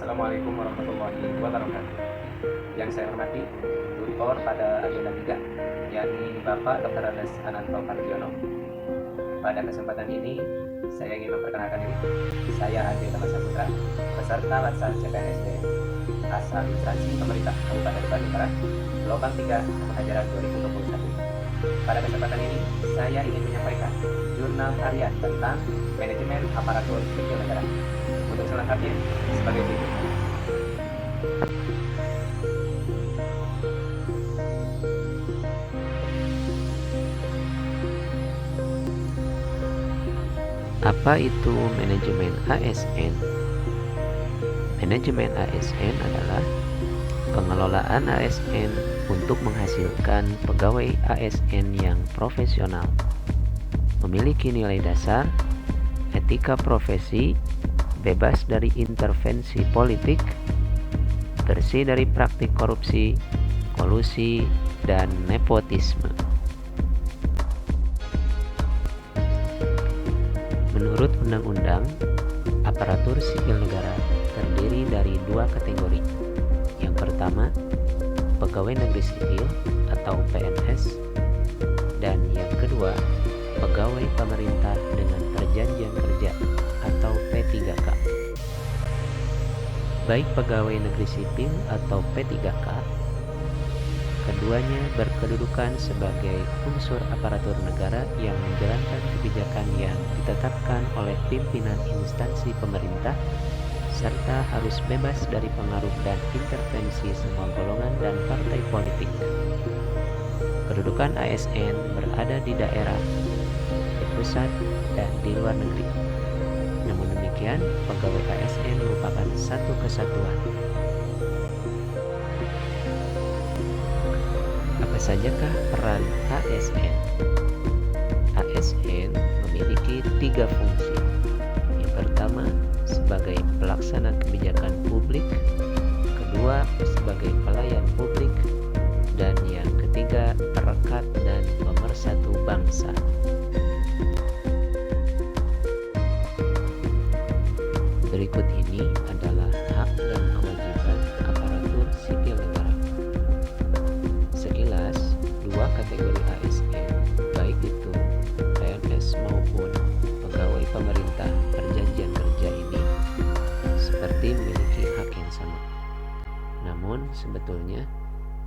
Assalamualaikum warahmatullahi wabarakatuh. Yang saya hormati tutor pada agenda 3, yakni Bapak Dr. Andes Ananto Kartiono. Pada kesempatan ini, saya ingin memperkenalkan diri. Saya Ade Tama Saputra, peserta Latsar CPNSD asal instansi pemerintah Kabupaten Bandung Barat, gelombang 3 ajaran 2021. Pada kesempatan ini, saya ingin menyampaikan jurnal harian tentang manajemen aparatur sipil negara. Untuk selengkapnya, sebagai berikut. Apa itu manajemen ASN? Manajemen ASN adalah pengelolaan ASN untuk menghasilkan pegawai ASN yang profesional, memiliki nilai dasar, etika profesi, bebas dari intervensi politik, bersih dari praktik korupsi, kolusi, dan nepotisme. Menurut Undang-Undang, aparatur sipil negara terdiri dari 2 kategori. Yang pertama, pegawai negeri sipil atau PNS, dan yang kedua, pegawai pemerintah dengan perjanjian kerja atau P3K. Baik pegawai negeri sipil atau P3K, keduanya berkedudukan sebagai unsur aparatur negara yang menjalankan kebijakan yang ditetapkan oleh pimpinan instansi pemerintah, serta harus bebas dari pengaruh dan intervensi semua golongan dan partai politik. Kedudukan ASN berada di daerah, di pusat, dan di luar negeri. Namun demikian, pegawai ASN merupakan satu kesatuan. Apa sajakah peran ASN? ASN memiliki 3 fungsi. Yang pertama, sebagai pelaksana kebijakan publik, kedua, sebagai pelayan publik, dan yang ketiga, perekat dan pemersatu bangsa. Berikut ini adalah hak dan kewajiban aparatur sipil negara. Sekilas, 2 kategori ASN, baik itu PNS maupun pegawai pemerintah perjanjian kerja ini, seperti memiliki hak yang sama. Namun, sebetulnya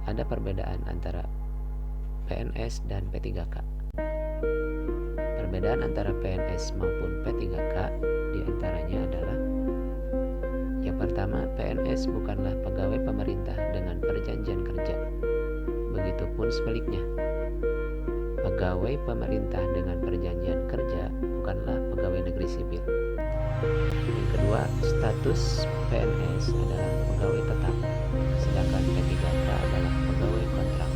ada perbedaan antara PNS dan P3K. Perbedaan antara PNS maupun P3K diantaranya adalah: yang pertama, PNS bukanlah pegawai pemerintah dengan perjanjian kerja. Begitupun sebaliknya, pegawai pemerintah dengan perjanjian kerja bukanlah pegawai negeri sipil. Yang kedua, status PNS adalah pegawai tetap, sedangkan P3K adalah pegawai kontrak.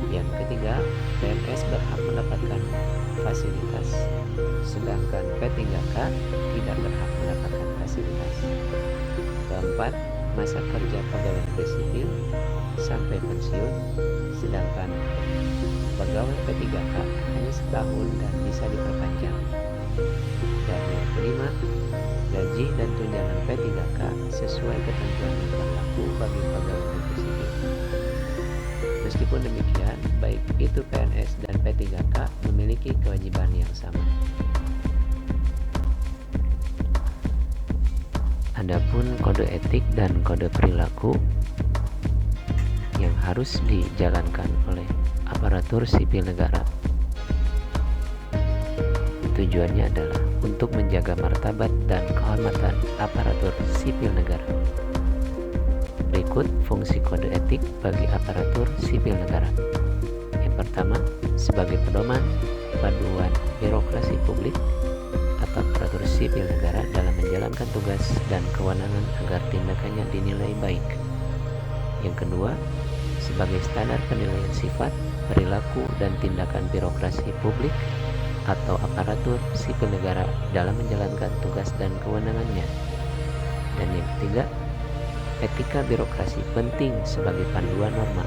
Yang ketiga, PNS berhak mendapatkan fasilitas, sedangkan P3K tidak berhak mendapatkan fasilitas. Keempat, masa kerja pegawai negeri sipil sampai pensiun, sedangkan pegawai P3K hanya setahun dan bisa diperpanjang. Dan yang kelima, gaji dan tunjangan P3K sesuai ketentuan yang berlaku bagi pegawai negeri sipil. Meskipun demikian, baik itu PNS dan P3K memiliki kewajiban yang sama. Adapun kode etik dan kode perilaku yang harus dijalankan oleh aparatur sipil negara, tujuannya adalah untuk menjaga martabat dan kehormatan aparatur sipil negara. Berikut fungsi kode etik bagi aparatur sipil negara. Yang pertama, sebagai pedoman panduan birokrasi publik atau aparatur sipil negara dalam menjalankan tugas dan kewenangan agar tindakannya dinilai baik. Yang kedua, sebagai standar penilaian sifat, perilaku, dan tindakan birokrasi publik atau aparatur sipil negara dalam menjalankan tugas dan kewenangannya. Dan yang ketiga, etika birokrasi penting sebagai panduan norma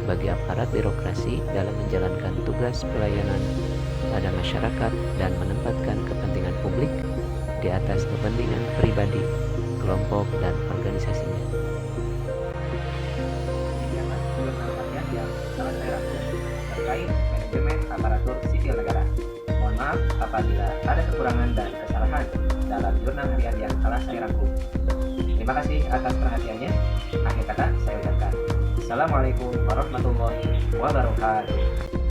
bagi aparat birokrasi dalam menjalankan tugas pelayanan pada masyarakat dan menempatkan kepentingan publik di atas kepentingan pribadi, kelompok, dan organisasinya. Demikianlah jurnal harian yang telah saya rangkum terkait manajemen aparatur sipil negara. Mohon maaf apabila ada kekurangan dan kesalahan dalam jurnal harian yang telah saya rangkum. Terima kasih atas perhatiannya. Akhir kata saya ucapkan Assalamualaikum warahmatullahi wabarakatuh.